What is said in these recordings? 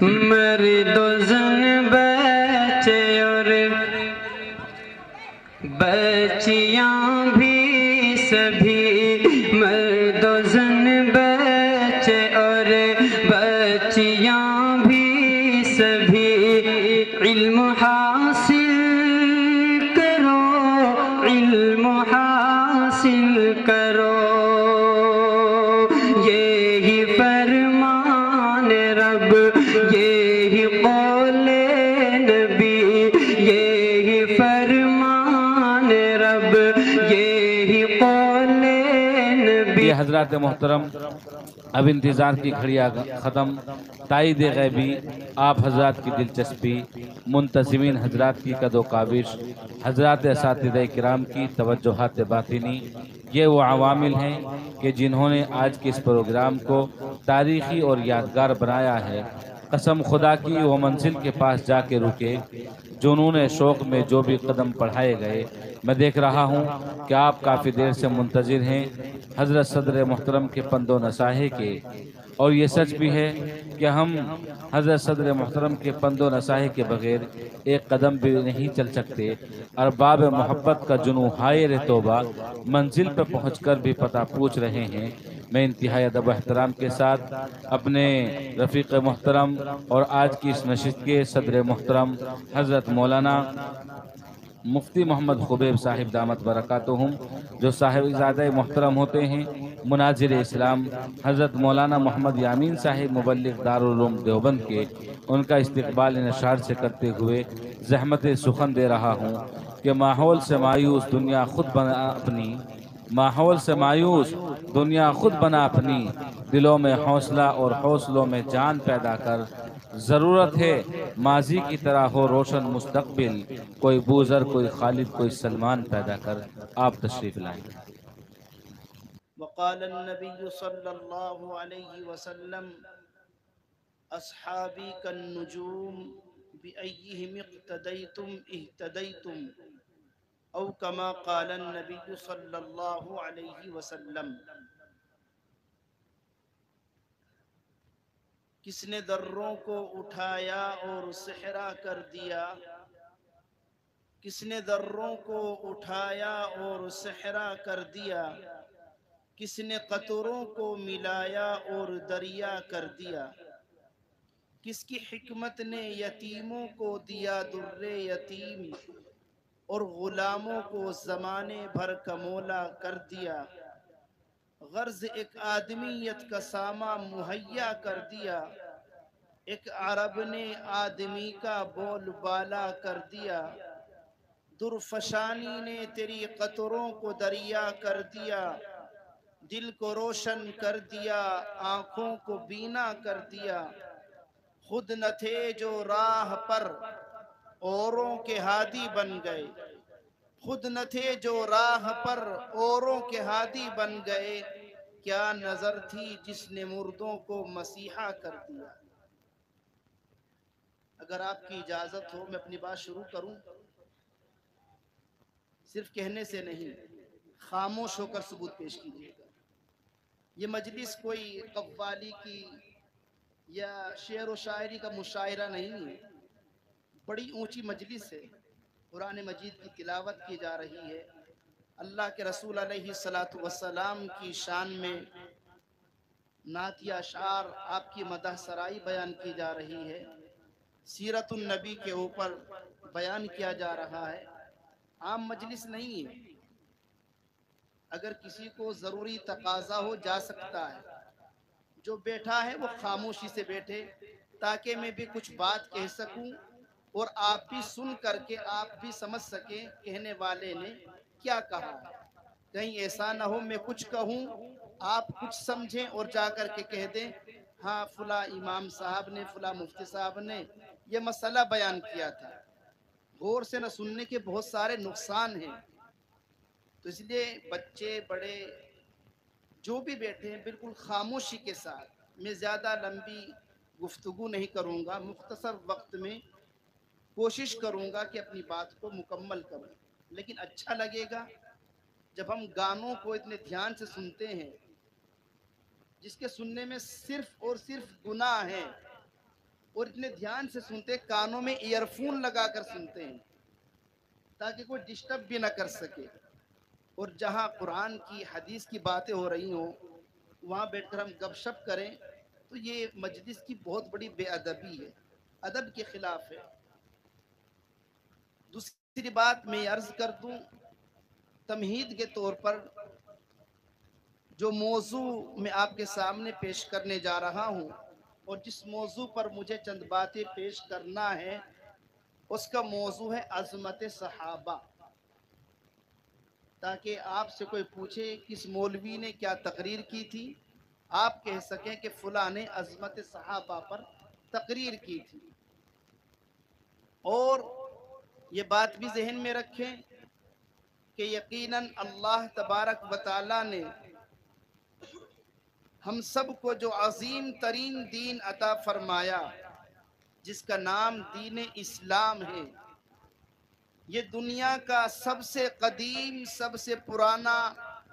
مرد و زن بچے اور بچیاں بھی سبھی، مرد و زن بچے اور بچیاں بھی سبھی، علم حاصل کرو، علم حاصل کرو، یہی فرمان رب، یہی قول نبی، یہی فرمان رب، یہی قول نبی۔ یہ حضرات محترم، اب انتظار کی گھڑیاں ختم، تائید غیبی، آپ حضرات کی دلچسپی، منتظمین حضرات کی قد و کاوش، حضرات اساتذہ کرام کی توجہات باطنی، یہ وہ عوامل ہیں کہ جنہوں نے آج کے اس پروگرام کو تاریخی اور یادگار بنایا ہے۔ قسم خدا کی وہ منزل کے پاس جا کے رکے، جنون شوق میں جو بھی قدم بڑھائے گئے۔ میں دیکھ رہا ہوں کہ آپ کافی دیر سے منتظر ہیں حضرت صدر محترم کے پند و نصاحے کے، اور یہ سچ بھی ہے کہ ہم حضرت صدر محترم کے پند و نصاحے کے بغیر ایک قدم بھی نہیں چل سکتے۔ ارباب محبت کا جنوں حائر توبہ منزل پہ پہنچ کر بھی پتہ پوچھ رہے ہیں۔ میں انتہائی ادب و احترام کے ساتھ اپنے رفیق محترم اور آج کی اس نشست کے صدر محترم حضرت مولانا مفتی محمد خبیب صاحب دامت برکاتہم، جو صاحب زادہ محترم ہوتے ہیں، مناظر اسلام حضرت مولانا محمد یامین صاحب مبلغ دارالعلوم دیوبند کے، ان کا استقبال ان اشعار سے کرتے ہوئے زحمت سخن دے رہا ہوں کہ ماحول سے مایوس دنیا خود بنا اپنی، ماحول سے مایوس دنیا خود بنا اپنی، دلوں میں حوصلہ اور حوصلوں میں جان پیدا کر، ضرورت ہے ماضی کی طرح ہو روشن مستقبل، کوئی بوذر کوئی خالد کوئی سلمان پیدا کر۔ آپ تشریف لائیں۔ وقال النبي صلى الله عليه وسلم اصحابي كالنجوم بأيهم اقتديتم اهتديتم، او كما قال النبي صلى الله عليه وسلم۔ کس نے دروں کو اٹھایا اور صحرا کر دیا، کس نے دروں کو اٹھایا اور صحرا کر دیا، کس نے قطروں کو ملایا اور دریا کر دیا، کس کی حکمت نے یتیموں کو دیا در یتیم اور غلاموں کو زمانے بھر کا مولا کر دیا، غرض ایک آدمیت کا سامہ مہیا کر دیا، ایک عرب نے آدمی کا بول بالا کر دیا، درفشانی نے تیری قطروں کو دریا کر دیا، دل کو روشن کر دیا آنکھوں کو بینا کر دیا، خود نہ تھے جو راہ پر اوروں کے ہادی بن گئے، خود نہ تھے جو راہ پر اوروں کے ہادی بن گئے، کیا نظر تھی جس نے مردوں کو مسیحا کر دیا۔ اگر آپ کی اجازت ہو میں اپنی بات شروع کروں، صرف کہنے سے نہیں، خاموش ہو کر ثبوت پیش کیجیے گا۔ یہ مجلس کوئی قوالی کی یا شعر و شاعری کا مشاعرہ نہیں ہے، بڑی اونچی مجلس ہے، قرآن مجید کی تلاوت کی جا رہی ہے، اللہ کے رسول علیہ السلام کی شان میں نعتیہ اشعار، آپ کی مدح سرائی بیان کی جا رہی ہے، سیرت النبی کے اوپر بیان کیا جا رہا ہے، عام مجلس نہیں ہے۔ اگر کسی کو ضروری تقاضا ہو جا سکتا ہے، جو بیٹھا ہے وہ خاموشی سے بیٹھے تاکہ میں بھی کچھ بات کہہ سکوں اور آپ بھی سن کر کے آپ بھی سمجھ سکیں کہنے والے نے کیا کہا ہے۔ کہیں ایسا نہ ہو میں کچھ کہوں آپ کچھ سمجھیں اور جا کر کے کہہ دیں ہاں فلاں امام صاحب نے فلاں مفتی صاحب نے یہ مسئلہ بیان کیا تھا۔ غور سے نہ سننے کے بہت سارے نقصان ہیں، تو اس لیے بچے بڑے جو بھی بیٹھے ہیں بالکل خاموشی کے ساتھ، میں زیادہ لمبی گفتگو نہیں کروں گا، مختصر وقت میں کوشش کروں گا کہ اپنی بات کو مکمل کروں، لیکن اچھا لگے گا جب ہم گانوں کو اتنے دھیان سے سنتے ہیں جس کے سننے میں صرف اور صرف گناہ ہے، اور اتنے دھیان سے سنتے ہیں، کانوں میں ایئر فون لگا کر سنتے ہیں تاکہ کوئی ڈسٹرب بھی نہ کر سکے، اور جہاں قرآن کی حدیث کی باتیں ہو رہی ہوں وہاں بیٹھ کر ہم گپ شپ کریں تو یہ مجلس کی بہت بڑی بے ادبی ہے، ادب کے خلاف ہے۔ دوسری بات میں عرض کر دوں تمہید کے طور پر، جو موضوع میں آپ کے سامنے پیش کرنے جا رہا ہوں اور جس موضوع پر مجھے چند باتیں پیش کرنا ہے، اس کا موضوع ہے عظمت صحابہ، تاکہ آپ سے کوئی پوچھے کس مولوی نے کیا تقریر کی تھی، آپ کہہ سکیں کہ فلاں نے عظمت صحابہ پر تقریر کی تھی۔ اور یہ بات بھی ذہن میں رکھیں کہ یقیناً اللہ تبارک و تعالی نے ہم سب کو جو عظیم ترین دین عطا فرمایا، جس کا نام دین اسلام ہے، یہ دنیا کا سب سے قدیم، سب سے پرانا،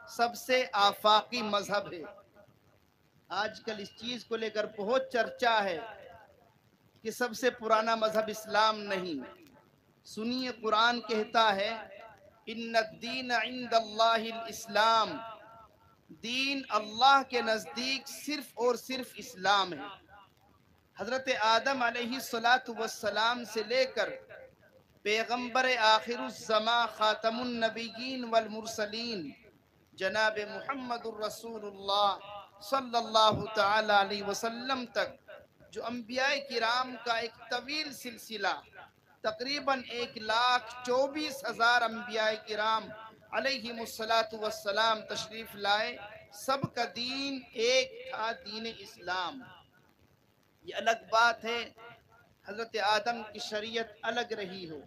سب سے آفاقی مذہب ہے۔ آج کل اس چیز کو لے کر بہت چرچا ہے کہ سب سے پرانا مذہب اسلام نہیں۔ سنیے قرآن کہتا ہے ان الدین عند اللہ الاسلام، دین اللہ کے نزدیک صرف اور صرف اسلام ہے۔ حضرت آدم علیہ السلام سے لے کر پیغمبر آخر الزمان خاتم النبیین والمرسلین جناب محمد الرسول اللہ صلی اللہ تعالی علیہ وسلم تک جو انبیاء کرام کا ایک طویل سلسلہ، تقریباً 1,24,000 انبیاء کرام علیہم السلام تشریف لائے، سب کا دین ایک تھا، دین اسلام۔ یہ الگ بات ہے حضرت آدم کی شریعت الگ رہی ہو،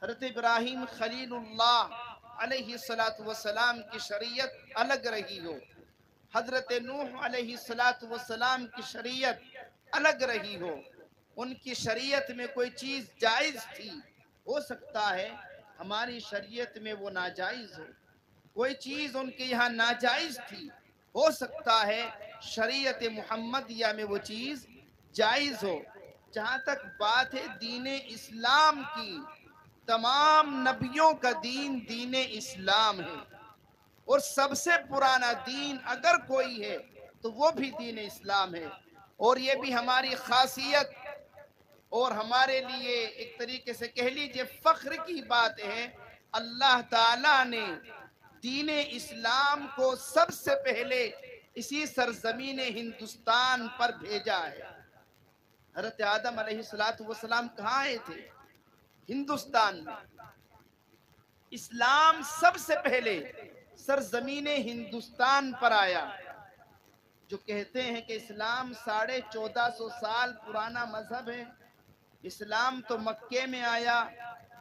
حضرت ابراہیم خلیل اللہ علیہ السلام کی شریعت الگ رہی ہو، حضرت نوح علیہ السلام کی شریعت الگ رہی ہو۔ ان کی شریعت میں کوئی چیز جائز تھی، ہو سکتا ہے ہماری شریعت میں وہ ناجائز ہو، کوئی چیز ان کے یہاں ناجائز تھی، ہو سکتا ہے شریعت محمدیہ میں وہ چیز جائز ہو۔ جہاں تک بات ہے دین اسلام کی، تمام نبیوں کا دین دین اسلام ہے، اور سب سے پرانا دین اگر کوئی ہے تو وہ بھی دین اسلام ہے۔ اور یہ بھی ہماری خاصیت اور ہمارے لیے ایک طریقے سے کہہ لیجئے فخر کی بات ہے، اللہ تعالیٰ نے دین اسلام کو سب سے پہلے اسی سرزمین ہندوستان پر بھیجا ہے۔ حضرت آدم علیہ السلام کہاں آئے تھے؟ ہندوستان میں۔ اسلام سب سے پہلے سرزمین ہندوستان پر آیا۔ جو کہتے ہیں کہ اسلام 1450 سال پرانا مذہب ہے، اسلام تو مکے میں آیا،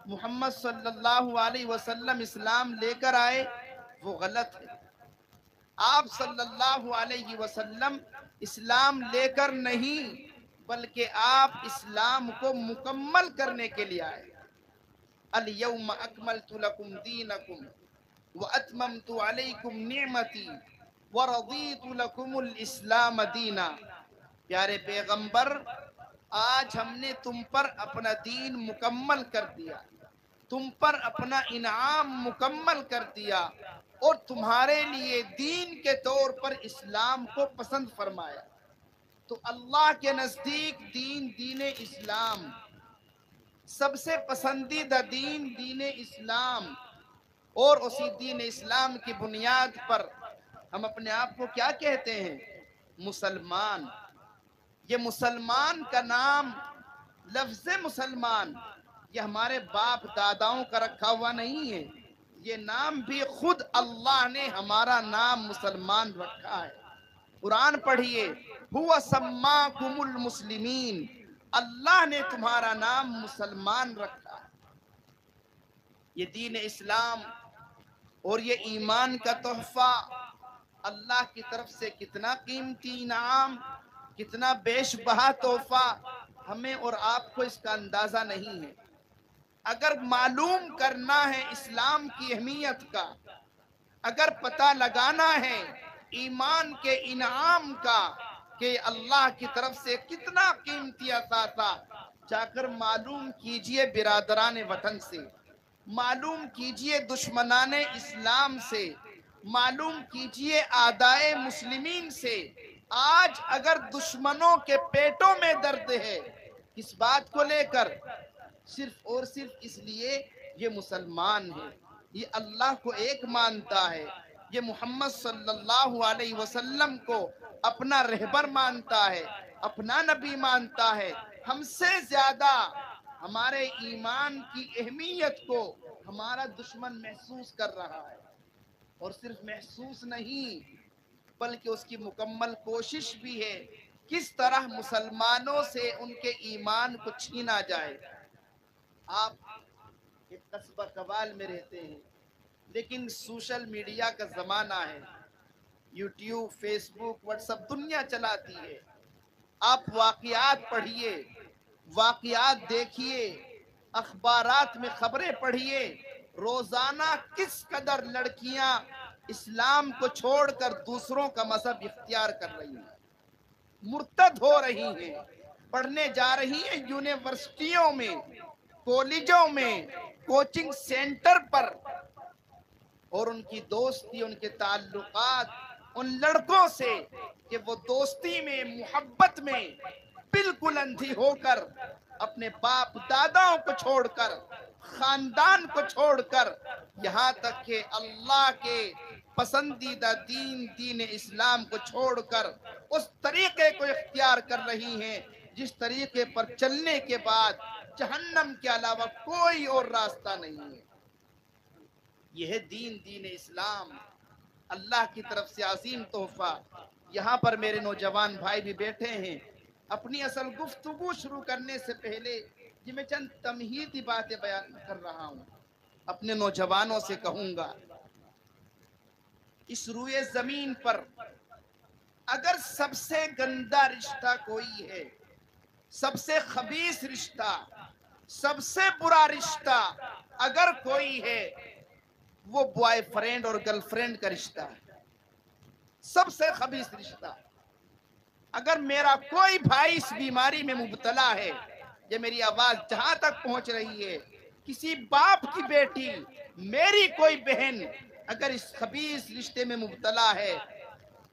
محمد صلی اللہ علیہ وسلم اسلام لے کر آئے، وہ غلط ہے۔ آپ صلی اللہ علیہ وسلم اسلام لے کر نہیں بلکہ آپ اسلام کو مکمل کرنے کے لیے آئے۔ الیوم اکملت لکم دینکم واتممت علیکم نعمتی ورضیت لکم الاسلام دینا۔ پیارے پیغمبر، آج ہم نے تم پر اپنا دین مکمل کر دیا، تم پر اپنا انعام مکمل کر دیا، اور تمہارے لیے دین کے طور پر اسلام کو پسند فرمایا۔ تو اللہ کے نزدیک دین اسلام، سب سے پسندیدہ دین دین اسلام، اور اسی دین اسلام کی بنیاد پر ہم اپنے آپ کو کیا کہتے ہیں؟ مسلمان۔ یہ مسلمان کا نام، لفظ مسلمان، یہ ہمارے باپ داداؤں کا رکھا ہوا نہیں ہے، یہ نام بھی خود اللہ نے ہمارا نام مسلمان رکھا ہے۔ قرآن پڑھیے، هُوَ سَمَّاكُمُ الْمُسْلِمِينَ، اللہ نے تمہارا نام مسلمان رکھا ہے۔ یہ دین اسلام اور یہ ایمان کا تحفہ اللہ کی طرف سے کتنا قیمتی انعام، کتنا بیش بہا تحفہ، ہمیں اور آپ کو اس کا اندازہ نہیں ہے۔ اگر معلوم کرنا ہے اسلام کی اہمیت کا، اگر پتہ لگانا ہے ایمان کے انعام کا، کہ اللہ کی طرف سے کتنا قیمتی اثاثہ جا کر معلوم کیجئے برادران وطن سے، معلوم کیجئے دشمنان اسلام سے، معلوم کیجئے اعدائے مسلمین سے۔ آج اگر دشمنوں کے پیٹوں میں درد ہے، کس بات کو لے کر؟ صرف اور صرف اس لیے یہ مسلمان ہے، یہ اللہ کو ایک مانتا ہے، یہ محمد صلی اللہ علیہ وسلم کو اپنا رہبر مانتا ہے، اپنا نبی مانتا ہے۔ ہم سے زیادہ ہمارے ایمان کی اہمیت کو ہمارا دشمن محسوس کر رہا ہے، اور صرف محسوس نہیں بلکہ اس کی مکمل کوشش بھی ہے کس طرح مسلمانوں سے ان کے ایمان کو چھینا جائے۔ آپ ایک قصبہ قبال میں رہتے ہیں، لیکن سوشل میڈیا کا زمانہ ہے، یوٹیوب، فیس بک، واٹس ایپ دنیا چلاتی ہے۔ آپ واقعات پڑھیے، واقعات دیکھیے، اخبارات میں خبریں پڑھیے، روزانہ کس قدر لڑکیاں اسلام کو چھوڑ کر دوسروں کا مذہب اختیار کر رہی ہیں، مرتد ہو رہی ہیں، پڑھنے جا رہی ہیں یونیورسٹیوں میں، کالجوں میں، کوچنگ سینٹر پر، اور ان کی دوستی، ان کے تعلقات ان لڑکوں سے کہ وہ دوستی میں، محبت میں بالکل اندھی ہو کر اپنے باپ داداؤں کو چھوڑ کر، خاندان کو چھوڑ کر، یہاں تک کہ اللہ کے پسندیدہ دین اسلام کو چھوڑ کر اس طریقے کو اختیار کر رہی ہیں جس طریقے پر چلنے کے بعد جہنم کے علاوہ کوئی اور راستہ نہیں ہے۔ یہ ہے دین اسلام، اللہ کی طرف سے عظیم تحفہ۔ یہاں پر میرے نوجوان بھائی بھی بیٹھے ہیں۔ اپنی اصل گفتگو شروع کرنے سے پہلے یہ میں چند تمہیدی باتیں بیان کر رہا ہوں، اپنے نوجوانوں سے کہوں گا، اس روئے زمین پر اگر سب سے گندا رشتہ کوئی ہے، سب سے خبیث رشتہ، سب سے برا رشتہ اگر کوئی ہے، وہ بوائے فرینڈ اور گرل فرینڈ کا رشتہ ہے، سب سے خبیث رشتہ۔ اگر میرا کوئی بھائی اس بیماری میں مبتلا ہے، یہ میری آواز جہاں تک پہنچ رہی ہے، کسی باپ کی بیٹی، میری کوئی بہن اگر اس خبیث رشتے میں مبتلا ہے،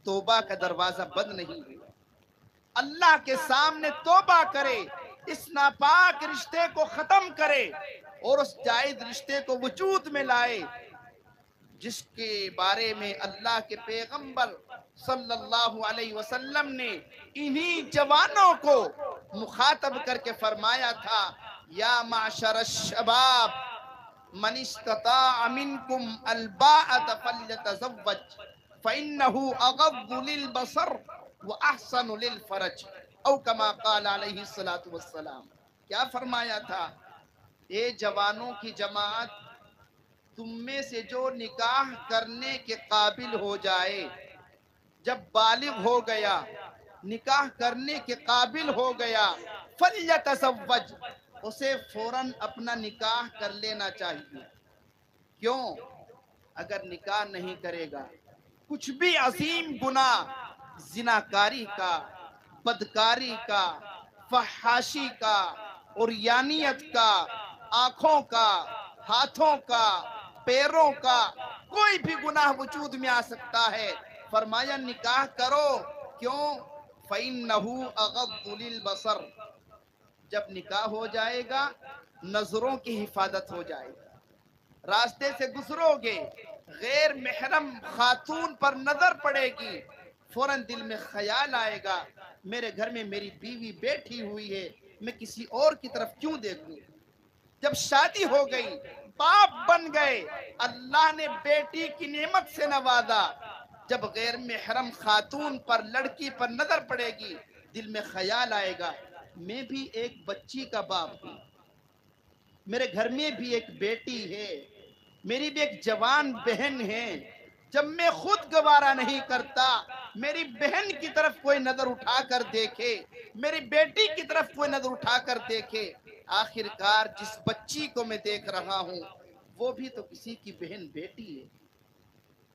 توبہ کا دروازہ بند نہیں ہے، اللہ کے سامنے توبہ کرے، اس ناپاک رشتے کو ختم کرے اور اس جائز رشتے کو وجود میں لائے جس کے بارے میں اللہ کے پیغمبر صلی اللہ علیہ وسلم نے انہی جوانوں کو مخاطب کر کے فرمایا تھا، یا معشر الشباب من استطاع منکم الباءۃ فلیتزوج فإنه اغض للبصر واحسن للفرج، او کما قال علیہ الصلوۃ والسلام۔ کیا فرمایا تھا؟ اے جوانوں کی جماعت، تم میں سے جو نکاح کرنے کے قابل ہو جائے، جب بالغ ہو گیا، نکاح کرنے کے قابل ہو گیا، فلیتزوج، اسے فوراً اپنا نکاح کر لینا چاہیے۔ کیوں؟ اگر نکاح نہیں کرے گا، کچھ بھی عظیم گناہ، زناکاری کا، بدکاری کا، فحاشی کا، عریانیت کا، آنکھوں کا، ہاتھوں کا، پیروں کا، کوئی بھی گناہ وجود میں آ سکتا ہے۔ فرمایا نکاح کرو، کیوں؟ فَإِنَّهُ أَغَضُّ لِلْبَصَرِ، جب نکاح ہو جائے گا نظروں کی حفاظت ہو جائے گا، راستے سے گزرو گے، غیر محرم خاتون پر نظر پڑے گی، فوراً دل میں خیال آئے گا، میرے گھر میں میری بیوی بیٹھی ہوئی ہے، میں کسی اور کی طرف کیوں دیکھوں؟ جب شادی ہو گئی، باپ بن گئے، اللہ نے بیٹی کی نعمت سے نوازا، جب غیر محرم خاتون پر، لڑکی پر نظر پڑے گی، دل میں خیال آئے گا، میں بھی ایک بچی کا باپ ہوں، میرے گھر میں بھی ایک بیٹی ہے، میری بھی ایک جوان بہن ہے، جب میں خود گوارا نہیں کرتا، میری بہن کی طرف کوئی نظر اٹھا کر دیکھے، میری بیٹی کی طرف کوئی نظر اٹھا کر دیکھے، آخر کار جس بچی کو میں دیکھ رہا ہوں وہ بھی تو کسی کی بہن بیٹی ہے۔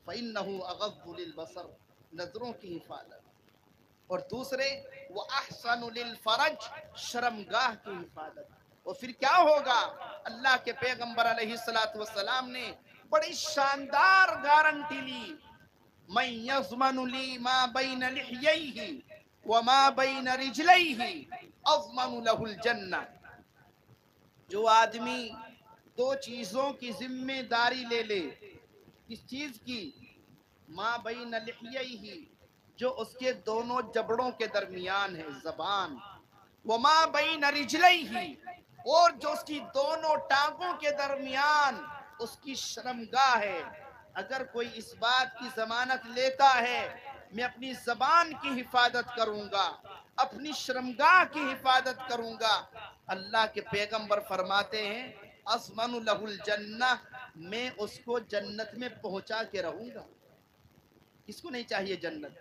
فَإِنَّهُ أَغَضُّ لِلْبَصَرِ، نظروں کی حفاظت۔ اور دوسرے وہ احسن للفرج شرمگاہ کی حفاظت. اور پھر کیا ہوگا؟ اللہ کے پیغمبر علیہ السلام نے بڑی شاندار گارنٹی لی. من یضمن لی ما بین لحییہ وما بین رجلیہ اضمن له الجنہ. جو آدمی دو چیزوں کی ذمہ داری لے لے. کس چیز کی؟ ما بین لحییہ، جو اس کے دونوں جبڑوں کے درمیان ہے زبان، وما بین رجلیہ، اور جو اس کی دونوں ٹانگوں کے درمیان اس کی شرمگاہ ہے. اگر کوئی اس بات کی ضمانت لیتا ہے میں اپنی زبان کی حفاظت کروں گا، اپنی شرمگاہ کی حفاظت کروں گا، اللہ کے پیغمبر فرماتے ہیں اضمن له الجنہ، میں اس کو جنت میں پہنچا کے رہوں گا. کس کو نہیں چاہیے جنت؟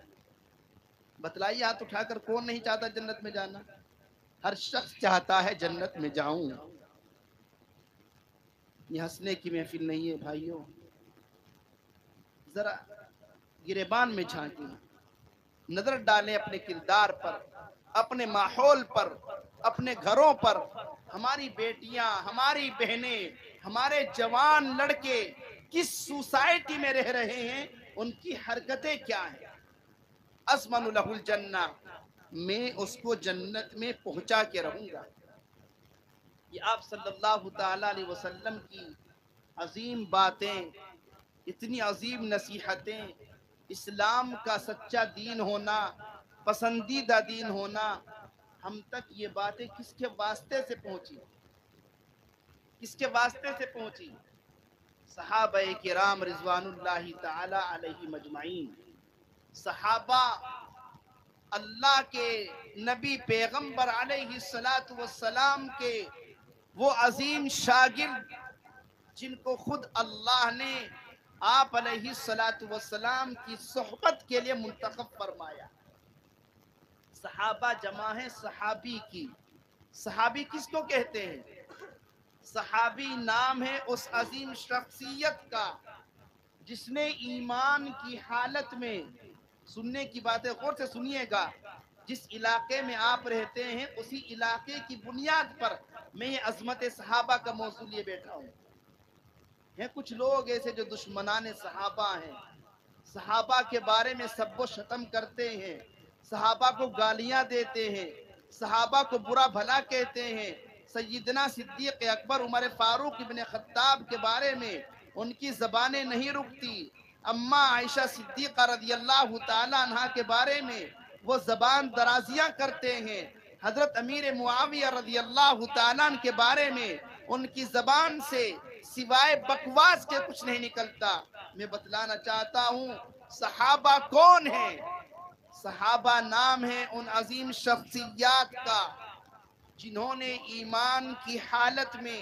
بتلائیے ہاتھ اٹھا کر، کون نہیں چاہتا جنت میں جانا؟ ہر شخص چاہتا ہے جنت میں جاؤں. یہ ہنسنے کی محفل نہیں ہے بھائیوں. ذرا گریبان میں جھانکیں، نظر ڈالیں اپنے کردار پر، اپنے ماحول پر، اپنے گھروں پر. ہماری بیٹیاں، ہماری بہنیں، ہمارے جوان لڑکے کس سوسائٹی میں رہ رہے ہیں، ان کی حرکتیں کیا ہیں؟ اضمن له الجنہ، میں اس کو جنت میں پہنچا کے رہوں گا. یہ آپ صلی اللہ تعالی علیہ وسلم کی عظیم باتیں، اتنی عظیم نصیحتیں، اسلام کا سچا دین ہونا، پسندیدہ دین ہونا. ہم تک یہ باتیں کس کے واسطے سے پہنچی؟ کس کے واسطے سے پہنچی؟ صحابہ کرام رضوان اللہ تعالی علیہ مجمعین. صحابہ اللہ کے نبی پیغمبر علیہ السلام کے وہ عظیم شاگرد جن کو خود اللہ نے آپ علیہ السلام کی صحبت کے لیے منتخب فرمایا. صحابہ جمع ہے صحابی کی. صحابی کس کو کہتے ہیں؟ صحابی نام ہے اس عظیم شخصیت کا جس نے ایمان کی حالت میں، سننے کی باتیں غور سے سنیے گا، جس علاقے میں آپ رہتے ہیں اسی علاقے کی بنیاد پر میں یہ عظمت صحابہ کا موضوع لیے بیٹھا ہوں. ہیں کچھ لوگ ایسے جو دشمنان صحابہ ہیں، صحابہ کے بارے میں سب و شتم کرتے ہیں، صحابہ کو گالیاں دیتے ہیں، صحابہ کو برا بھلا کہتے ہیں. سیدنا صدیق اکبر عمر فاروق ابن خطاب کے بارے میں ان کی زبانیں نہیں رکتی. اماں عائشہ صدیقہ رضی اللہ تعالیٰ عنہ کے بارے میں وہ زبان درازیاں کرتے ہیں. حضرت امیر معاویہ رضی اللہ تعالیٰ عنہ کے بارے میں ان کی زبان سے سوائے بکواس کے کچھ نہیں نکلتا. میں بتلانا چاہتا ہوں صحابہ کون ہیں؟ صحابہ نام ہے ان عظیم شخصیات کا جنہوں نے ایمان کی حالت میں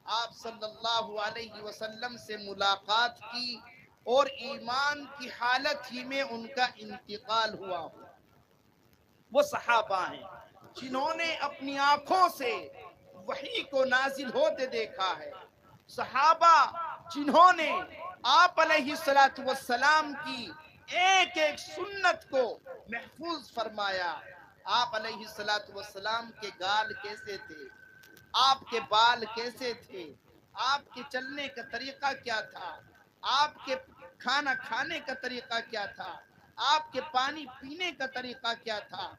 آپ صلی اللہ علیہ وسلم سے ملاقات کی اور ایمان کی حالت ہی میں ان کا انتقال ہوا. وہ صحابہ ہیں جنہوں نے اپنی آنکھوں سے وحی کو نازل ہوتے دیکھا ہے. صحابہ جنہوں نے آپ علیہ السلام کی ایک ایک سنت کو محفوظ فرمایا. آپ علیہ السلام کے گال کیسے تھے، آپ کے بال کیسے تھے، آپ کے چلنے کا طریقہ کیا تھا، آپ کے کھانا کھانے کا طریقہ کیا تھا، آپ کے پانی پینے کا طریقہ کیا تھا،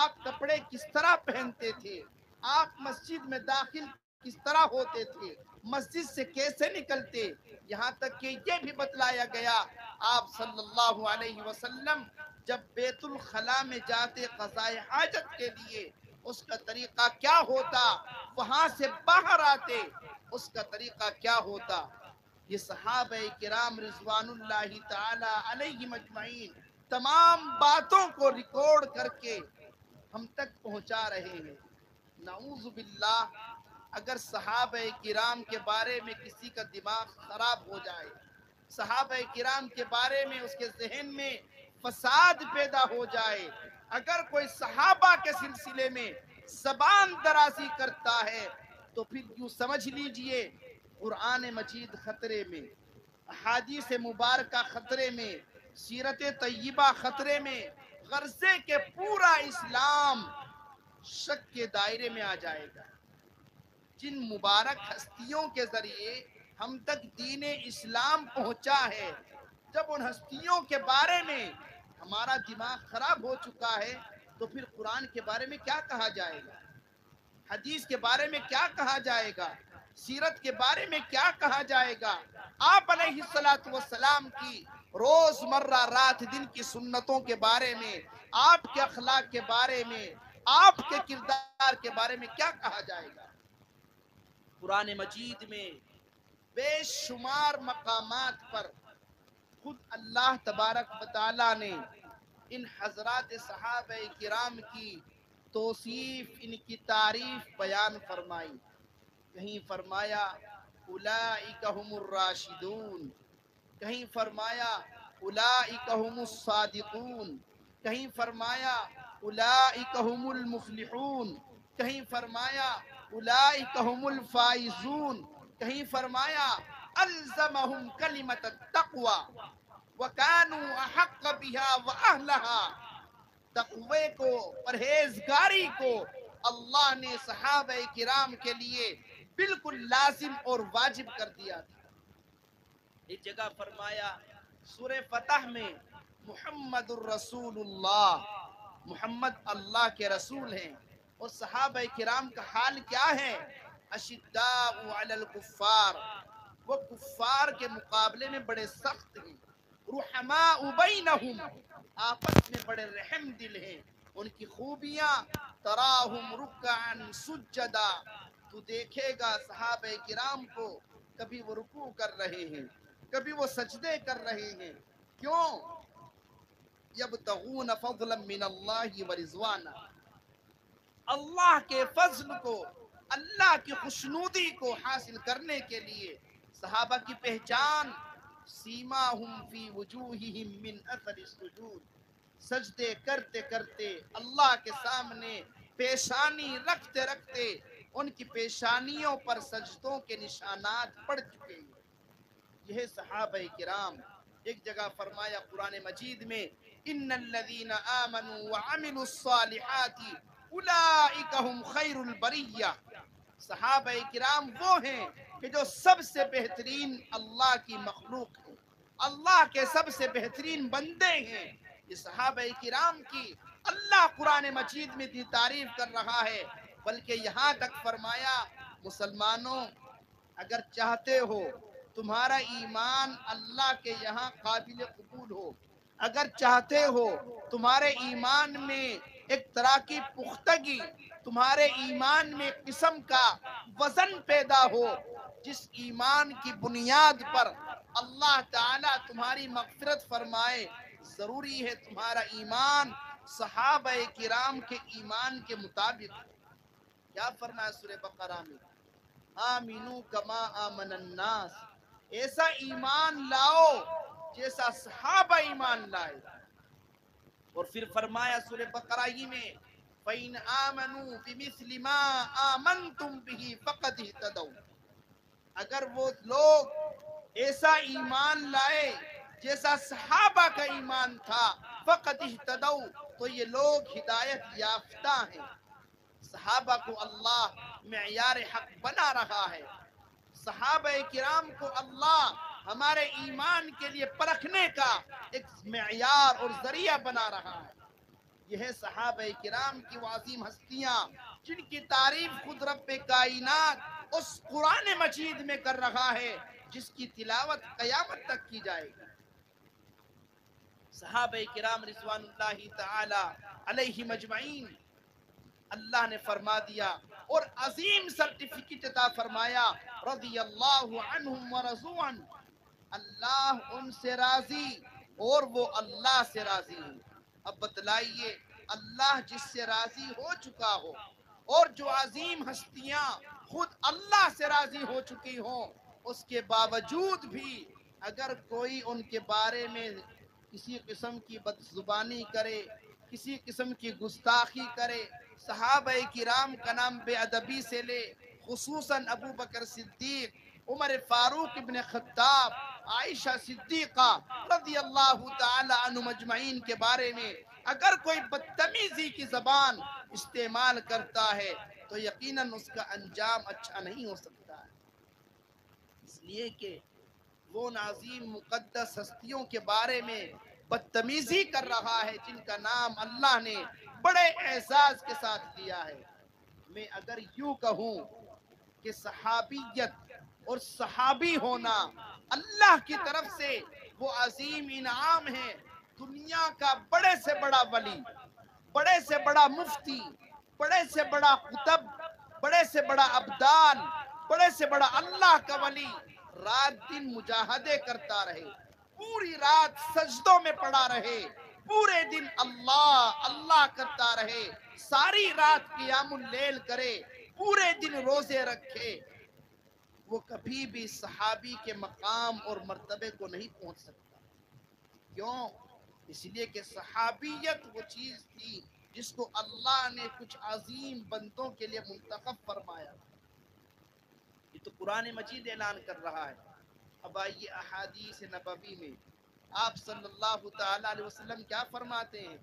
آپ کپڑے کس طرح پہنتے تھے، آپ مسجد میں داخل کس طرح ہوتے تھے، مسجد سے کیسے نکلتے. یہاں تک کہ یہ بھی بتلایا گیا آپ صلی اللہ علیہ وسلم جب بیت الخلاء میں جاتے قضائے حاجت کے لیے اس کا طریقہ کیا ہوتا، وہاں سے باہر آتے اس کا طریقہ کیا ہوتا. یہ صحابہ کرام رضوان اللہ تعالی علیہ مجمعین تمام باتوں کو ریکارڈ کر کے ہم تک پہنچا رہے ہیں. نعوذ باللہ اگر صحابہ کرام کے بارے میں کسی کا دماغ خراب ہو جائے، صحابہ کرام کے بارے میں اس کے ذہن میں فساد پیدا ہو جائے، اگر کوئی صحابہ کے سلسلے میں زبان درازی کرتا ہے تو پھر یوں سمجھ لیجئے قرآن مجید خطرے میں، احادیث مبارکہ خطرے میں، سیرت طیبہ خطرے میں، غرضے کے پورا اسلام شک کے دائرے میں آ جائے گا۔ جن مبارک ہستیوں کے ذریعے ہم تک دین اسلام پہنچا ہے، جب ان ہستیوں کے بارے میں ہمارا دماغ خراب ہو چکا ہے تو پھر قرآن کے بارے میں کیا کہا جائے گا، حدیث کے بارے میں کیا کہا جائے گا، سیرت کے بارے میں کیا کہا جائے گا۔ آپ علیہ السلام کی روز مرہ رات دن کی سنتوں کے بارے میں، آپ کے اخلاق کے بارے میں، آپ کے کردار کے بارے میں کیا کہا جائے گا۔ قرآن مجید میں بے شمار مقامات پر خود اللہ تبارک و تعالی نے ان حضرات صحابہ کرام کی توصیف، ان کی تعریف بیان فرمائی۔ کہیں فرمایا اولئک هم الراشدون، کہیں فرمایا اولئک هم الصادقون، کہیں فرمایا اولئک هم المفلحون، کہیں فرمایا اولئک هم الفائزون، کہیں فرمایا الزمهم کلمۃ التقوی وکانوا احق بها واهلها۔ تقوی کو، پرہیزگاری کو اللہ نے صحابہ کرام کے لیے بالکل لازم اور واجب کر دیا تھا۔ ایک جگہ فرمایا سورہ فتح میں محمد الرسول اللہ، محمد اللہ کے رسول ہیں، اور صحابہ کرام کا حال کیا ہے؟ اشداء علی الکفار، وہ کفار کے مقابلے میں بڑے سخت ہیں، رحماء بینہم، آپس میں بڑے رحم دل ہیں۔ ان کی خوبیاں تراہم رکعا سجدا، تو دیکھے گا صحابہ کرام کو کبھی وہ رکوع کر رہے ہیں، کبھی وہ سجدے کر رہے ہیں۔ کیوں؟ یبتغون فضلا من اللہ ورضوانا، اللہ کے فضل کو، اللہ کی خوشنودی کو حاصل کرنے کے لیے۔ صحابہ کی پہچان سیماہم فی وجوہہم من اثر السجود، سجدے کرتے کرتے اللہ کے سامنے پیشانی رکھتے رکھتے ان کی پیشانیوں پر سجدوں کے نشانات پڑ چکے ہیں۔ یہ صحابہ کرام۔ ایک جگہ فرمایا قرآن مجید میں ان الذین آمنوا وعملوا الصالحات اولئک هم خیر البریہ، صحابہ کرام وہ ہیں کہ جو سب سے بہترین اللہ کی مخلوق ہیں، اللہ کے سب سے بہترین بندے ہیں۔ یہ صحابہ کرام کی اللہ قرآن مجید میں تعریف کر رہا ہے، بلکہ یہاں تک فرمایا مسلمانوں اگر چاہتے ہو تمہارا ایمان اللہ کے یہاں قابل قبول ہو، اگر چاہتے ہو تمہارے ایمان میں ایک طرح کی پختگی، تمہارے ایمان میں ایک قسم کا وزن پیدا ہو جس ایمان کی بنیاد پر اللہ تعالیٰ تمہاری مغفرت فرمائے، ضروری ہے تمہارا ایمان صحابہ کرام کے ایمان کے مطابق۔ کیا فرمایا سورہ بقرہ میں؟ آمینو کما آمن الناس، ایسا ایمان لاؤ جیسا صحابہ ایمان لائے۔ اور پھر فرمایا سورہ بقرہ ہی میں فَإِنْ آمَنُوا بِمِثْلِ مَا آمَنْتُمْ بِهِ فَقَدْ اهْتَدَوْا، اگر وہ لوگ ایسا ایمان لائے جیسا صحابہ کا ایمان تھا، فَقَدْ اهْتَدَوْا، تو یہ لوگ ہدایت یافتہ ہیں۔ صحابہ کو اللہ معیار حق بنا رہا ہے، صحابہ کرام کو اللہ ہمارے ایمان کے لیے پرکھنے کا ایک معیار اور ذریعہ بنا رہا ہے۔ یہ ہے صحابہ کرام کی وہ عظیم ہستیاں جن کی تعریف خود رب کائنات اس قرآن مجید میں کر رہا ہے جس کی تلاوت قیامت تک کی جائے گی۔ صحابہ کرام رضوان اللہ تعالی علیہم اجمعین، اللہ نے فرما دیا اور عظیم سرٹیفکیٹ عطا فرمایا رضی اللہ عنہم ورضوا عنہ، اللہ ان سے راضی اور وہ اللہ سے راضی ہیں۔ اب بتلائیے اللہ جس سے راضی ہو چکا ہو اور جو عظیم ہستیاں خود اللہ سے راضی ہو چکی ہوں، اس کے باوجود بھی اگر کوئی ان کے بارے میں کسی قسم کی بدزبانی کرے، کسی قسم کی گستاخی کرے، صحابہ کرام کا نام بے ادبی سے لے، خصوصاً ابو بکر صدیق، عمر فاروق ابن خطاب، عائشہ صدیقہ رضی اللہ تعالی عنہم اجمعین کے بارے میں اگر کوئی بدتمیزی کی زبان استعمال کرتا ہے تو یقیناً اس کا انجام اچھا نہیں ہو سکتا ہے، اس لیے کہ وہ عظیم مقدس ہستیوں کے بارے میں بدتمیزی کر رہا ہے جن کا نام اللہ نے بڑے اعزاز کے ساتھ دیا ہے۔ میں اگر یوں کہوں کہ صحابیت اور صحابی ہونا اللہ کی طرف سے وہ عظیم انعام ہے، دنیا کا بڑے سے بڑا ولی، بڑے سے بڑا مفتی، بڑے سے بڑا قطب، بڑے سے بڑا ابدال، بڑے سے بڑا اللہ کا ولی رات دن مجاہدے کرتا رہے، پوری رات سجدوں میں پڑا رہے، پورے دن اللہ اللہ کرتا رہے، ساری رات قیام اللیل کرے، پورے دن روزے رکھے، وہ کبھی بھی صحابی کے مقام اور مرتبے کو نہیں پہنچ سکتا۔ کیوں؟ اس لیے کہ صحابیت وہ چیز تھی جس کو اللہ نے کچھ عظیم بندوں کے لیے منتخب فرمایا۔ یہ تو قرآن مجید اعلان کر رہا ہے۔ اب آئیے احادیث نبوی میں آپ صلی اللہ تعالی علیہ وسلم کیا فرماتے ہیں؟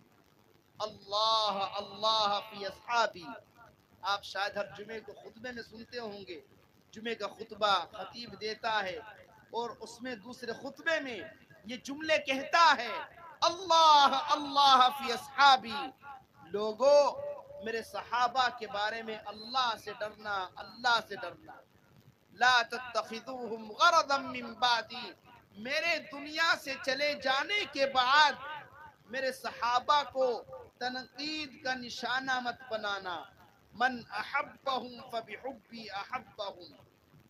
اللہ اللہ فی اصحابی۔ آپ شاید ہر جمعے کو خطبے میں سنتے ہوں گے، جمعے کا خطبہ خطیب دیتا ہے اور اس میں دوسرے خطبے میں یہ جملے کہتا ہے، اللہ اللہ فی اصحابی، لوگو میرے صحابہ کے بارے میں اللہ سے ڈرنا، اللہ سے ڈرنا۔ لا تتخذوهم غرضا من بعدی، میرے دنیا سے چلے جانے کے بعد میرے صحابہ کو تنقید کا نشانہ مت بنانا۔ من احبہم فبحبی احبہم،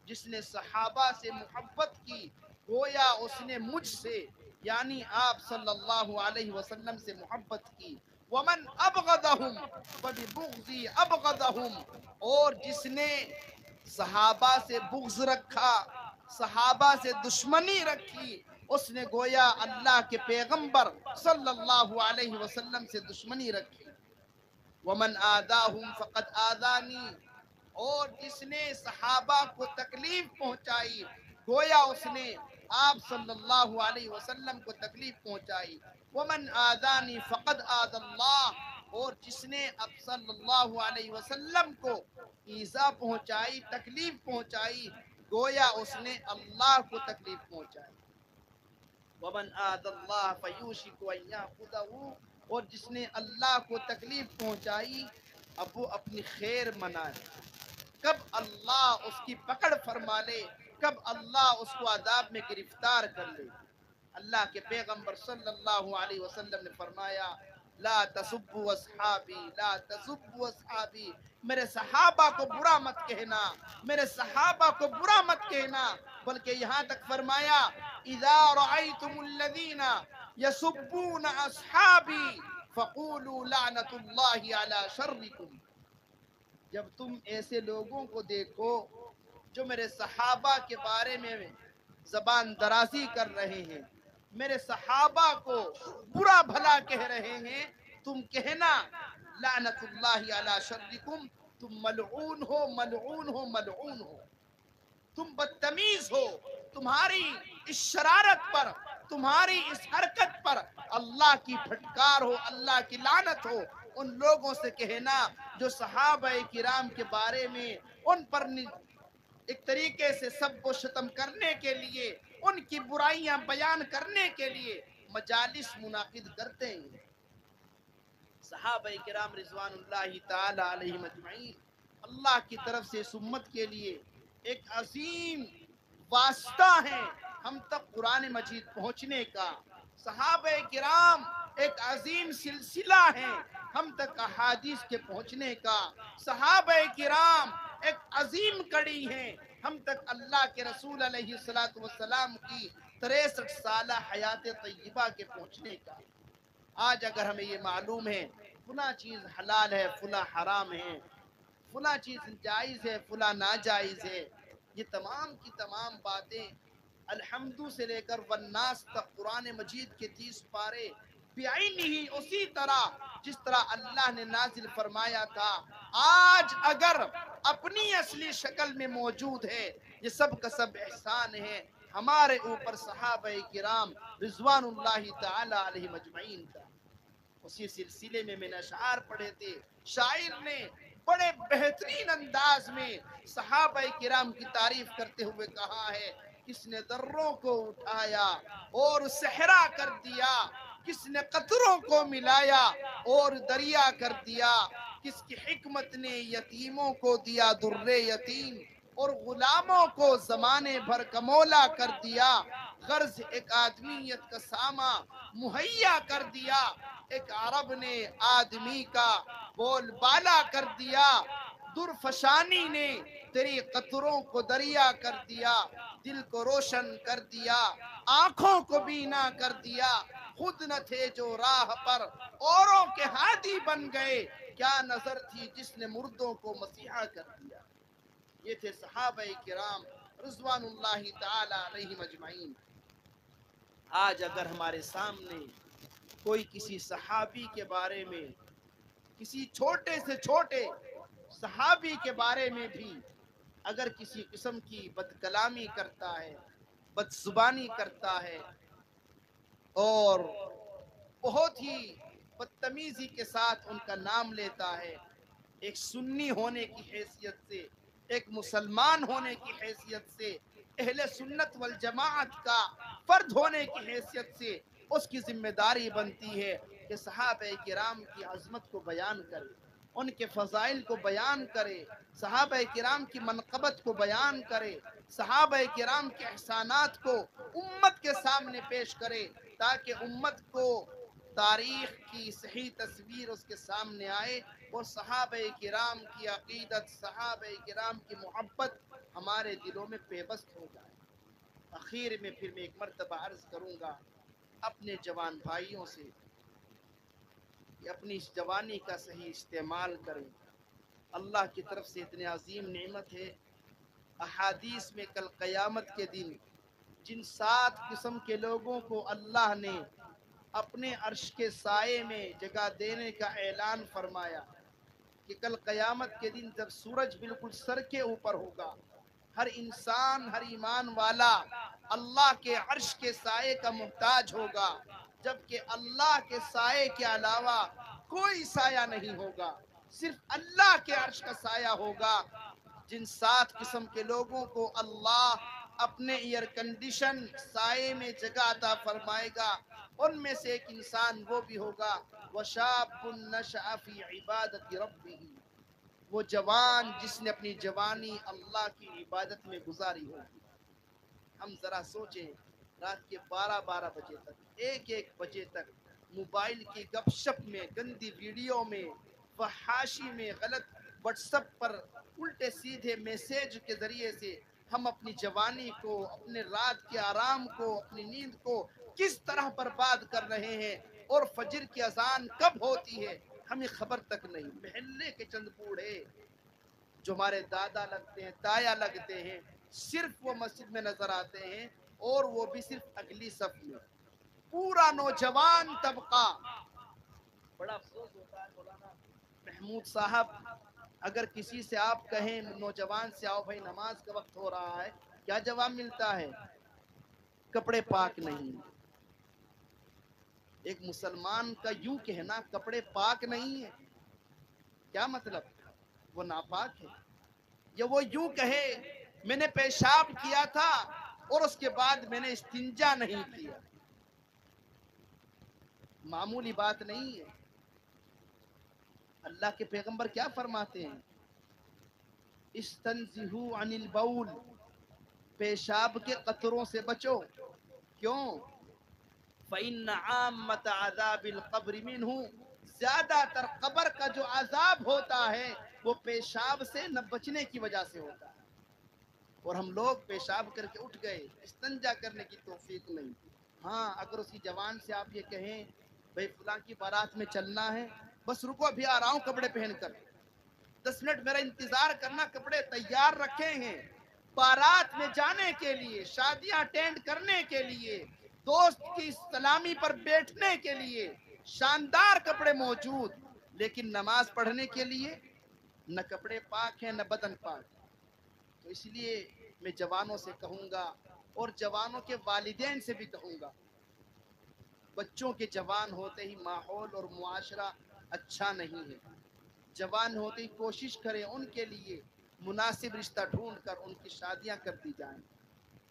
جس نے صحابہ سے محبت کی گویا اس نے مجھ سے یعنی آپ صلی اللہ علیہ وسلم سے محبت کی۔ ومن ابغضہم فببغضی ابغضہم، اور جس نے صحابہ سے بغض رکھا، صحابہ سے دشمنی رکھی، اس نے گویا اللہ کے پیغمبر صلی اللہ علیہ وسلم سے دشمنی رکھی۔ ومن آذاہم فقد آذانی، اور جس نے صحابہ کو تکلیف پہنچائی گویا اس نے آپ صلی اللہ علیہ وسلم کو تکلیف پہنچائی۔ ومن آذانی فقد آذى اللہ، اور جس نے اب صلی اللہ علیہ وسلم کو ایذا پہنچائی، تکلیف پہنچائی، گویا اس نے اللہ کو تکلیف پہنچائی۔ ومن آذى اللہ فیوشک ان یاخذہ، اور جس نے اللہ کو تکلیف پہنچائی اب وہ اپنی خیر منائے، کب اللہ اس کی پکڑ فرما لے، کب اللہ اس کو عذاب میں گرفتار کر لے۔ اللہ کے پیغمبر صلی اللہ علیہ وسلم نے فرمایا، لا تسبوا اصحابی لا تسبوا اصحابی، میرے صحابہ کو برا مت کہنا، میرے صحابہ کو برا مت کہنا، بلکہ یہاں تک فرمایا، اذا رأیتم الذین یسبون اصحابی فقولوا لعنت اللہ علی شرکم، جب تم ایسے لوگوں کو دیکھو جو میرے صحابہ کے بارے میں زبان درازی کر رہے ہیں، میرے صحابہ کو برا بھلا کہہ رہے ہیں، تم کہنا لعنت اللہ علی شرکم، تم ملعون ہو ملعون ہو ملعون ہو، تم بدتمیز ہو، تمہاری اس شرارت پر، تمہاری اس حرکت پر اللہ کی پھٹکار ہو، اللہ کی لعنت ہو۔ ان لوگوں سے کہنا جو صحابہ کرام کے بارے میں ان پر ایک طریقے سے سب و شتم کرنے کے لیے، ان کی برائیاں بیان کرنے کے لیے مجالس منعقد کرتے ہیں۔ صحابہ کرام رضوان اللہ تعالی علیہم اجمعین اللہ کی طرف سے اس امت کے لیے ایک عظیم واسطہ ہے ہم تک قرآن مجید پہنچنے کا۔ صحابہ کرام ایک عظیم سلسلہ ہے ہم تک احادیث کے پہنچنے کا۔ صحابہ کرام ایک عظیم کڑی ہے ہم تک اللہ کے رسول علیہ السلام کی 63 سالہ حیات طیبہ کے پہنچنے کا۔ آج اگر ہمیں یہ معلوم ہے فلاں چیز حلال ہے، فلاں حرام ہے، فلاں چیز جائز ہے، فلاں ناجائز ہے، یہ تمام کی تمام باتیں الحمد سے لے کر والناس تک قرآن مجید کے 30 پارے بعینہ اسی طرح جس طرح اللہ نے نازل فرمایا تھا آج اگر اپنی اصلی شکل میں موجود ہے، یہ سب کا سب احسان ہے ہمارے اوپر صحابہ کرام رضوان اللہ تعالی علیہ مجمعین کا۔ اسی سلسلے میں نے اشعار پڑھے تھے. شاعر نے بڑے بہترین انداز میں صحابہ کرام کی تعریف کرتے ہوئے کہا ہے، کس نے دروں کو اٹھایا اور صحرا کر دیا، کس نے قطروں کو ملایا اور دریا کر دیا، کس کی حکمت نے یتیموں کو دیا در یتیم اور غلاموں کو زمانے بھر کا مولا کر دیا. غرض ایک آدمیت کا ساما مہیا کر دیا، ایک عرب نے آدمی کا بول بالا کر دیا. درفشانی نے تیری قطروں کو دریا کر دیا، دل کو روشن کر دیا، آنکھوں کو بینا کر دیا. خود نہ تھے جو راہ پر اوروں کے ہادی بن گئے، کیا نظر تھی جس نے مردوں کو مسیحا کر دیا. یہ تھے صحابہ کرام رضوان اللہ تعالی علیہم اجمعین. آج اگر ہمارے سامنے کوئی کسی صحابی کے بارے میں، کسی چھوٹے سے چھوٹے صحابی کے بارے میں بھی اگر کسی قسم کی بد کلامی کرتا ہے، بد زبانی کرتا ہے اور بہت ہی بدتمیزی کے ساتھ ان کا نام لیتا ہے، ایک سنی ہونے کی حیثیت سے، ایک مسلمان ہونے کی حیثیت سے، اہل سنت والجماعت کا فرد ہونے کی حیثیت سے اس کی ذمہ داری بنتی ہے کہ صحابہ کرام کی عظمت کو بیان کرے، ان کے فضائل کو بیان کرے، صحابہ کرام کی منقبت کو بیان کرے، صحابہ کرام کے احسانات کو امت کے سامنے پیش کرے، تاکہ امت کو تاریخ کی صحیح تصویر اس کے سامنے آئے اور صحابہ کرام کی عقیدت، صحابہ کرام کی محبت ہمارے دلوں میں پیوست ہو جائے. اخیر میں پھر میں ایک مرتبہ عرض کروں گا اپنے جوان بھائیوں سے کہ اپنی اس جوانی کا صحیح استعمال کریں. اللہ کی طرف سے اتنے عظیم نعمت ہے. احادیث میں کل قیامت کے دن جن 7 قسم کے لوگوں کو اللہ نے اپنے عرش کے سائے میں جگہ دینے کا اعلان فرمایا کہ کل قیامت کے دن جب سورج بالکل سر کے اوپر ہوگا، ہر انسان، ہر ایمان والا اللہ کے عرش کے سائے کا محتاج ہوگا، جبکہ اللہ کے سائے کے علاوہ کوئی سایہ نہیں ہوگا، صرف اللہ کے عرش کا سایہ ہوگا. جن 7 قسم کے لوگوں کو اللہ اپنے ایئر کنڈیشن سائے میں جگہ عطا فرمائے گا، ان میں سے ایک انسان وہ بھی ہوگا وَشَابٌ نَشَأَ فِي عِبَادَةِ رَبِّهِ، وہ جوان جس نے اپنی جوانی اللہ کی عبادت میں گزاری ہوگی. ہم ذرا سوچیں، رات کے 12 بجے تک، 1 بجے تک موبائل کی گپ شپ میں، گندی ویڈیو میں، فحاشی میں، غلط واٹس ایپ پر الٹے سیدھے میسیج کے ذریعے سے ہم اپنی جوانی کو، اپنے رات کے آرام کو، اپنی نیند کو کس طرح برباد کر رہے ہیں، اور فجر کی اذان کب ہوتی ہے ہمیں خبر تک نہیں. محلے کے چند بوڑھے جو ہمارے دادا لگتے ہیں، تایا لگتے ہیں، صرف وہ مسجد میں نظر آتے ہیں، اور وہ بھی صرف اگلی صف میں. پورا نوجوان طبقہ. بڑا افسوس ہوتا ہے مولانا محمود صاحب، اگر کسی سے آپ کہیں نوجوان سے آؤ بھائی نماز کا وقت ہو رہا ہے، کیا جواب ملتا ہے؟ کپڑے پاک نہیں. ایک مسلمان کا یوں کہنا کپڑے پاک نہیں ہے، کیا مطلب؟ وہ ناپاک ہے. یا وہ یوں کہے میں نے پیشاب کیا تھا اور اس کے بعد میں نے استنجا نہیں کیا، معمولی بات نہیں ہے. اللہ کے پیغمبر کیا فرماتے ہیں؟ استنزہوا عن البول، پیشاب کے قطروں سے بچو. کیوں؟ فإن عامة عذاب القبر منہ، زیادہ تر قبر کا جو عذاب ہوتا ہے وہ پیشاب سے نہ بچنے کی وجہ سے ہوتا ہے. اور ہم لوگ پیشاب کر کے اٹھ گئے، استنجا کرنے کی توفیق نہیں. ہاں اگر اسی جوان سے آپ یہ کہیں بھئی فلاں کی بارات میں چلنا ہے، بس رکو ابھی آ رہا ہوں کپڑے پہن کر، 10 منٹ میرا انتظار کرنا، کپڑے تیار رکھے ہیں بارات میں جانے کے لیے، شادیاں اٹینڈ کرنے کے لیے، دوست کی سلامی پر بیٹھنے کے لیے، شاندار کپڑے موجود، لیکن نماز پڑھنے کے لیے نہ کپڑے پاک ہیں نہ بدن پاک. تو اس لیے میں جوانوں سے کہوں گا اور جوانوں کے والدین سے بھی کہوں گا بچوں کے جوان ہوتے ہی ماحول اور معاشرہ اچھا نہیں ہے. جوان ہوتے ہی کوشش کریں ان کے لیے مناسب رشتہ ڈھونڈ کر ان کی شادیاں کر دی جائیں.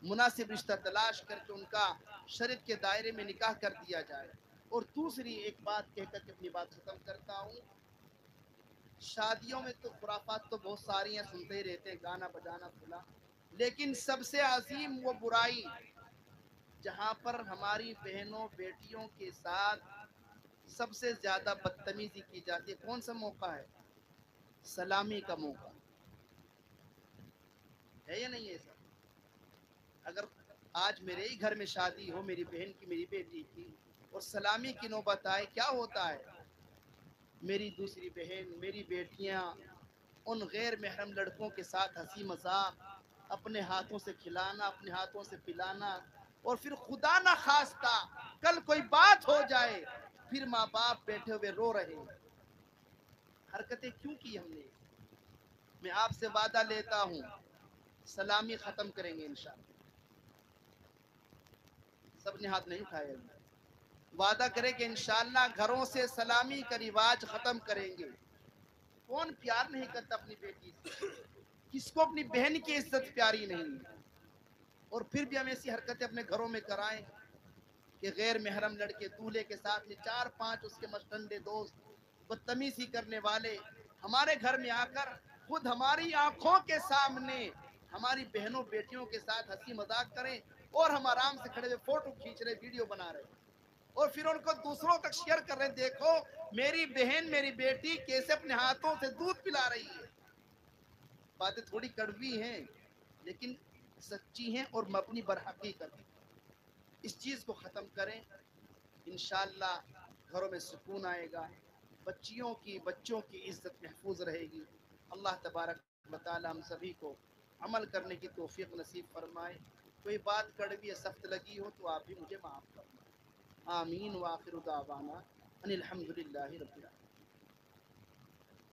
مناسب رشتہ تلاش کر کے ان کا شریعت کے دائرے میں نکاح کر دیا جائے. اور دوسری ایک بات کہہ کر کے اپنی بات ختم کرتا ہوں. شادیوں میں تو خرافات تو بہت ساری ہیں، سنتے ہی رہتے ہیں، گانا بجانا کھلا. لیکن سب سے عظیم وہ برائی جہاں پر ہماری بہنوں بیٹیوں کے ساتھ سب سے زیادہ بدتمیزی کی جاتی ہے، کون سا موقع ہے؟ سلامی کا موقع ہے یا نہیں ہے سر؟ اگر آج میرے ہی گھر میں شادی ہو، میری بہن کی، میری بیٹی کی، اور سلامی کی نوبت آئے، کیا ہوتا ہے؟ میری دوسری بہن، میری بیٹیاں ان غیر محرم لڑکوں کے ساتھ ہنسی مذاق، اپنے ہاتھوں سے کھلانا، اپنے ہاتھوں سے پلانا، اور پھر خدا نہ خواستہ کل کوئی بات ہو جائے، پھر ماں باپ بیٹھے ہوئے رو رہے ہیں. حرکتیں کیوں کی ہم نے؟ میں آپ سے وعدہ لیتا ہوں سلامی ختم کریں گے انشاءاللہ. سب نے ہاتھ نہیں اٹھائے. وعدہ کرے کہ انشاءاللہ گھروں سے سلامی کا رواج ختم کریں گے. کون پیار نہیں کرتا اپنی بیٹی سے؟ کس کو اپنی بہن کی عزت پیاری نہیں؟ اور پھر بھی ہم ایسی حرکتیں اپنے گھروں میں کرائیں کہ غیر محرم لڑکے دولہے کے ساتھ میں 4-5 اس کے مستنڈے دوست بدتمیزی کرنے والے ہمارے گھر میں آ کر خود ہماری آنکھوں کے سامنے ہماری بہنوں بیٹیوں کے ساتھ ہنسی مذاق کریں، اور ہم آرام سے کھڑے ہوئے فوٹو کھینچ رہے، ویڈیو بنا رہے، اور پھر ان کو دوسروں تک شیئر کر رہے ہیں، دیکھو میری بہن، میری بیٹی کیسے اپنے ہاتھوں سے دودھ پلا رہی ہے. باتیں تھوڑی کڑوی ہیں لیکن سچی ہیں اور مبنی بر حقیقت. اس چیز کو ختم کریں، انشاءاللہ گھروں میں سکون آئے گا، بچوں کی عزت محفوظ رہے گی. اللہ تبارک و تعالی ہم سبھی کو عمل کرنے کی توفیق نصیب فرمائے. کوئی بات کڑوی یا سخت لگی ہو تو آپ بھی مجھے معاف فرمائیں. آمین. وآخر دعوانا ان الحمدللہ رب العالمین.